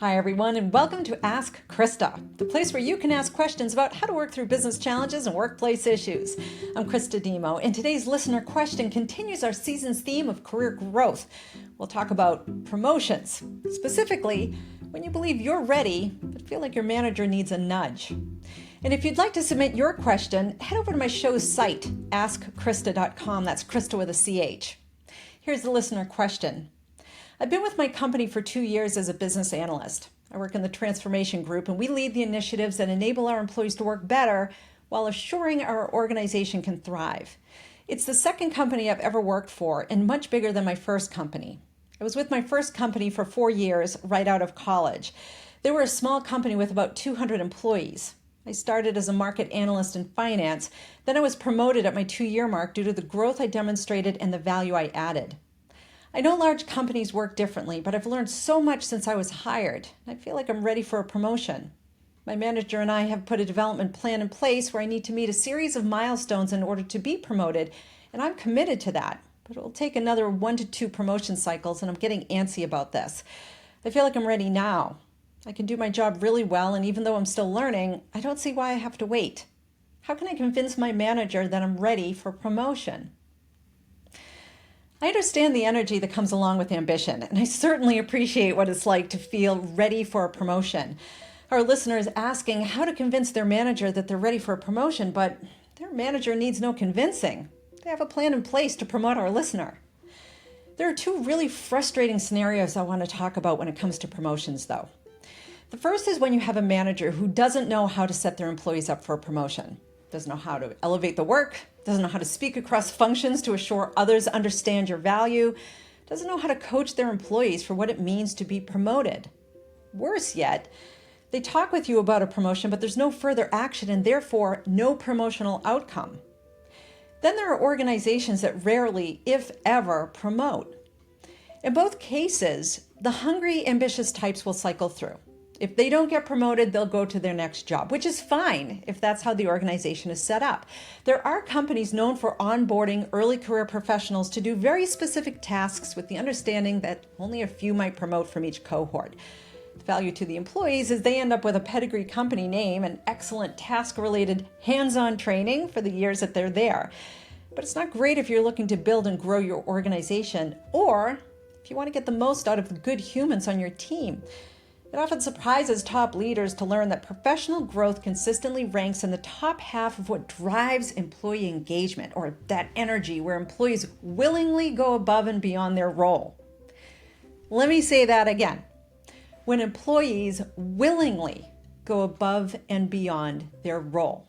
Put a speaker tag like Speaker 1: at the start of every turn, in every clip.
Speaker 1: Hi everyone, and welcome to Ask Christa, the place where you can ask questions about how to work through business challenges and workplace issues. I'm Christa Dhimo, and today's listener question continues our season's theme of career growth. We'll talk about promotions, specifically when you believe you're ready but feel like your manager needs a nudge. And if you'd like to submit your question, head over to my show's site, askchrista.com. That's Christa with a CH. Here's the listener question. I've been with my company for 2 years as a business analyst. I work in the transformation group, and we lead the initiatives that enable our employees to work better while assuring our organization can thrive. It's the second company I've ever worked for and much bigger than my first company. I was with my first company for 4 years right out of college. They were a small company with about 200 employees. I started as a market analyst in finance. Then I was promoted at my 2-year mark due to the growth I demonstrated and the value I added. I know large companies work differently, but I've learned so much since I was hired. I feel like I'm ready for a promotion. My manager and I have put a development plan in place where I need to meet a series of milestones in order to be promoted, and I'm committed to that. But it will take another 1 to 2 promotion cycles, and I'm getting antsy about this. I feel like I'm ready now. I can do my job really well, and even though I'm still learning, I don't see why I have to wait. How can I convince my manager that I'm ready for promotion? I understand the energy that comes along with ambition, and I certainly appreciate what it's like to feel ready for a promotion. Our listener is asking how to convince their manager that they're ready for a promotion, but their manager needs no convincing. They have a plan in place to promote our listener. There are 2 really frustrating scenarios I want to talk about when it comes to promotions, though. The first is when you have a manager who doesn't know how to set their employees up for a promotion, doesn't know how to elevate the work, doesn't know how to speak across functions to assure others understand your value, doesn't know how to coach their employees for what it means to be promoted. Worse yet, they talk with you about a promotion, but there's no further action and therefore no promotional outcome. Then there are organizations that rarely, if ever, promote. In both cases, the hungry, ambitious types will cycle through. If they don't get promoted, they'll go to their next job, which is fine if that's how the organization is set up. There are companies known for onboarding early career professionals to do very specific tasks with the understanding that only a few might promote from each cohort. The value to the employees is they end up with a pedigree company name and excellent task-related hands-on training for the years that they're there. But it's not great if you're looking to build and grow your organization, or if you want to get the most out of the good humans on your team. It often surprises top leaders to learn that professional growth consistently ranks in the top half of what drives employee engagement, or that energy where employees willingly go above and beyond their role. Let me say that again. When employees willingly go above and beyond their role,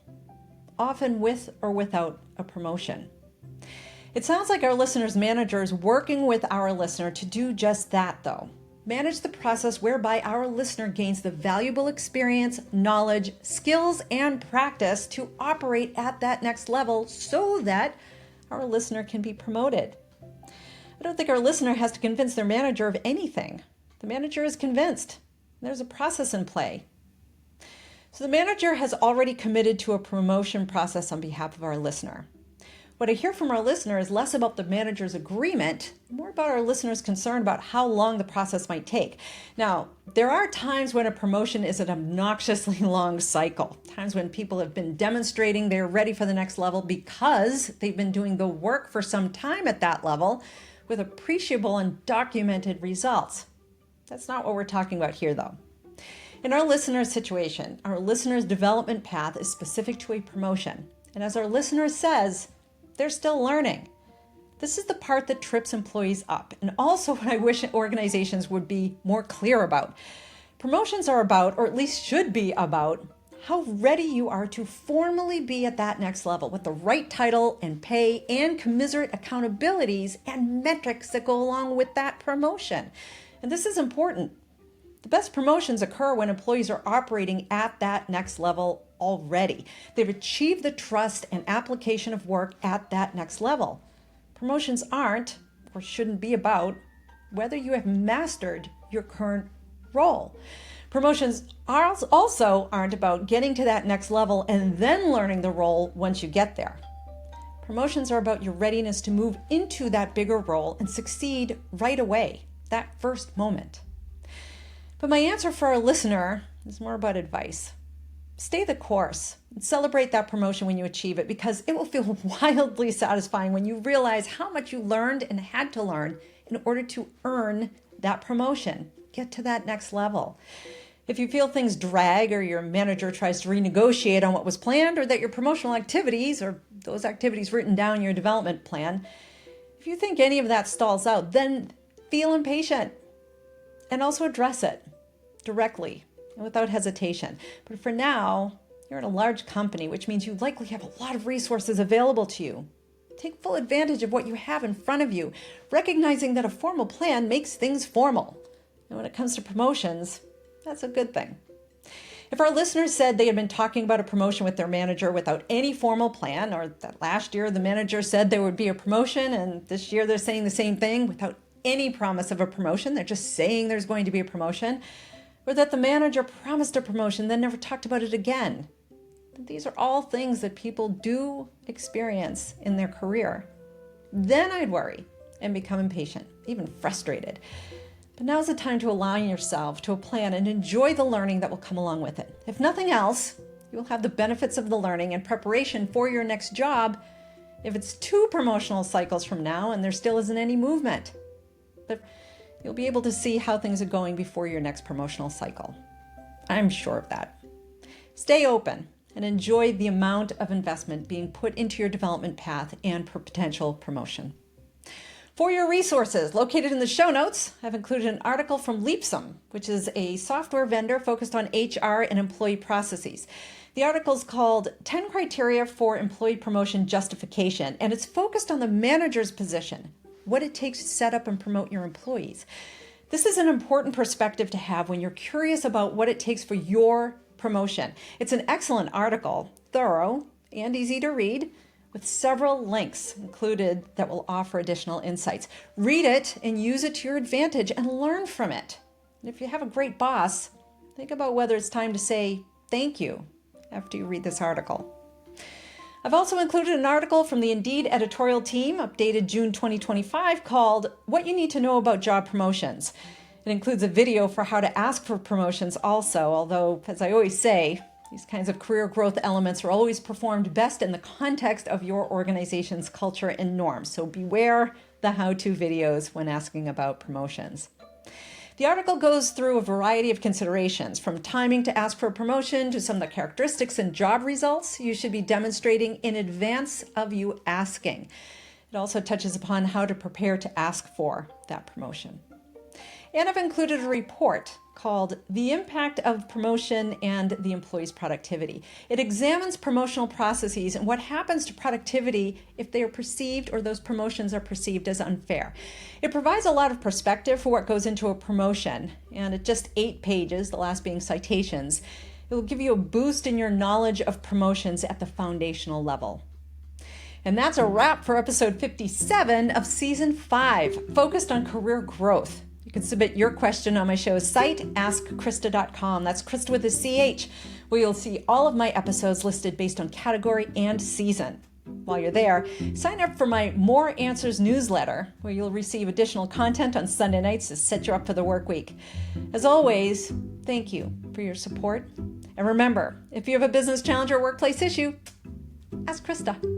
Speaker 1: often with or without a promotion. It sounds like our listener's manager is working with our listener to do just that, though. Manage the process whereby our listener gains the valuable experience, knowledge, skills, and practice to operate at that next level so that our listener can be promoted. I don't think our listener has to convince their manager of anything. The manager is convinced. There's a process in play. So the manager has already committed to a promotion process on behalf of our listener. What I hear from our listener is less about the manager's agreement, more about our listener's concern about how long the process might take. Now, there are times when a promotion is an obnoxiously long cycle, times when people have been demonstrating they're ready for the next level because they've been doing the work for some time at that level with appreciable and documented results. That's not what we're talking about here, though. In our listener's situation, our listener's development path is specific to a promotion. And as our listener says, they're still learning. This is the part that trips employees up, and also what I wish organizations would be more clear about. Promotions are about, or at least should be about, how ready you are to formally be at that next level with the right title and pay and commensurate accountabilities and metrics that go along with that promotion. And this is important. The best promotions occur when employees are operating at that next level already. They've achieved the trust and application of work at that next level. Promotions aren't, or shouldn't be about, whether you have mastered your current role. Promotions also aren't about getting to that next level and then learning the role once you get there. Promotions are about your readiness to move into that bigger role and succeed right away, that first moment. But my answer for our listener is more about advice. Stay the course and celebrate that promotion when you achieve it, because it will feel wildly satisfying when you realize how much you learned and had to learn in order to earn that promotion, get to that next level. If you feel things drag, or your manager tries to renegotiate on what was planned, or that your promotional activities, or those activities written down in your development plan, if you think any of that stalls out, then feel impatient and also address it directly and without hesitation. But for now, you're in a large company, which means you likely have a lot of resources available to you. Take full advantage of what you have in front of you, recognizing that a formal plan makes things formal. And when it comes to promotions, that's a good thing. If our listeners said they had been talking about a promotion with their manager without any formal plan, or that last year the manager said there would be a promotion and this year they're saying the same thing without any promise of a promotion, they're just saying there's going to be a promotion, or that the manager promised a promotion then never talked about it again. These are all things that people do experience in their career. Then I'd worry and become impatient, even frustrated. But now's the time to align yourself to a plan and enjoy the learning that will come along with it. If nothing else, you'll have the benefits of the learning and preparation for your next job if it's 2 promotional cycles from now and there still isn't any movement. But you'll be able to see how things are going before your next promotional cycle. I'm sure of that. Stay open and enjoy the amount of investment being put into your development path and potential promotion. For your resources, located in the show notes, I've included an article from Leapsome, which is a software vendor focused on HR and employee processes. The article is called 10 Criteria for Employee Promotion Justification, and it's focused on the manager's position, what it takes to set up and promote your employees. This is an important perspective to have when you're curious about what it takes for your promotion. It's an excellent article, thorough and easy to read, with several links included that will offer additional insights. Read it and use it to your advantage and learn from it. And if you have a great boss, think about whether it's time to say thank you after you read this article. I've also included an article from the Indeed editorial team, updated June 2025, called What You Need to Know About Job Promotions. It includes a video for how to ask for promotions also, although, as I always say, these kinds of career growth elements are always performed best in the context of your organization's culture and norms. So beware the how-to videos when asking about promotions. The article goes through a variety of considerations, from timing to ask for a promotion to some of the characteristics and job results you should be demonstrating in advance of you asking. It also touches upon how to prepare to ask for that promotion. And I've included a report called The Impact of Promotion and the Employee's Productivity. It examines promotional processes and what happens to productivity if they are perceived, or those promotions are perceived, as unfair. It provides a lot of perspective for what goes into a promotion, and at just 8 pages, the last being citations, it will give you a boost in your knowledge of promotions at the foundational level. And that's a wrap for episode 57 of season 5, focused on career growth. You can submit your question on my show's site, askchrista.com. That's Christa with a CH, where you'll see all of my episodes listed based on category and season. While you're there, sign up for my More Answers newsletter, where you'll receive additional content on Sunday nights to set you up for the work week. As always, thank you for your support. And remember, if you have a business challenge or workplace issue, ask Christa.